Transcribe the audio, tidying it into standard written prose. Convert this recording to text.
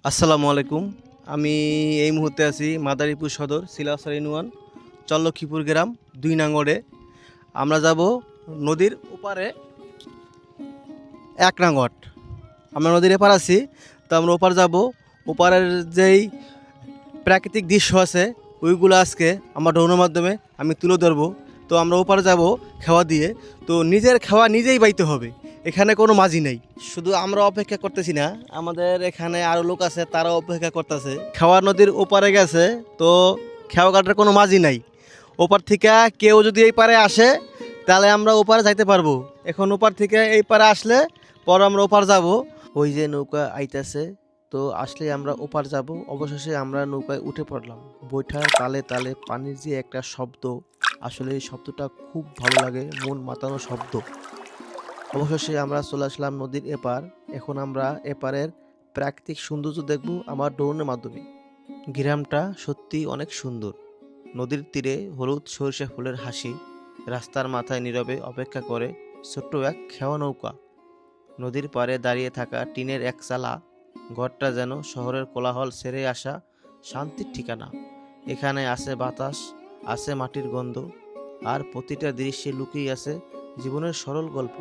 আসসালামু আলাইকুম। আমি এই মুহূর্তে আছি মাদারীপুর সদর সিলাসর ইউনিয়ন চল্লক্ষীপুর গ্রাম ২ নং ওয়ার্ডে। আমরা যাব নদীর ওপারে ১ নং ওয়ার্ড। আমরা নদীর এপার আছি, তো আমরা ওপার যাব। ওপারের যেই প্রাকৃতিক দৃশ্য আছে ওইগুলো আজকে আমার ড্রোনের মাধ্যমে আমি তুলে ধরবো। তো আমরা ওপারে যাব খেওয়া দিয়ে। তো নিজের খাওয়া নিজেই বাইতে হবে, এখানে কোনো মাঝি নেই। শুধু আমরা অপেক্ষা করতেছি না, আমাদের এখানে আরও লোক আছে, তারাও অপেক্ষা করতেছে। খেওয়া নদীর ওপারে গেছে, তো খেওয়া ঘাটের কোনো মাঝি নাই। ওপার থেকে কেউ যদি এই পারে আসে তাহলে আমরা ওপারে যাইতে পারবো। এখন ওপার থেকে এই পারে আসলে পর আমরা ওপার যাব। ওই যে নৌকা আইতাছে, তো আসলে আমরা ওপার যাব। অবশেষে আমরা নৌকায় উঠে পড়লাম। বৈঠার তালে তালে পানির যে একটা শব্দ, আসলে এই শব্দটা খুব ভালো লাগে, মন মাতানো শব্দ। অবশেষে আমরা চলে আসলাম নদীর এপার। এখন আমরা এপারের প্রাকৃতিক সৌন্দর্য দেখব আমার ড্রোনের মাধ্যমে। গ্রামটা সত্যি অনেক সুন্দর। নদীর তীরে হলুদ সরিষা ফুলের হাসি, রাস্তার মাথায় নীরবে অপেক্ষা করে ছোট্ট এক খেওয়া নৌকা। নদীর পাড়ে দাঁড়িয়ে থাকা টিনের একচালা ঘরটা যেন শহরের কোলাহল ছেড়ে আসা শান্তির ঠিকানা। এখানে আছে বাতাস, আছে মাটির গন্ধ, আর প্রতিটা দৃশ্যে লুকিয়ে আছে জীবনের সরল গল্প।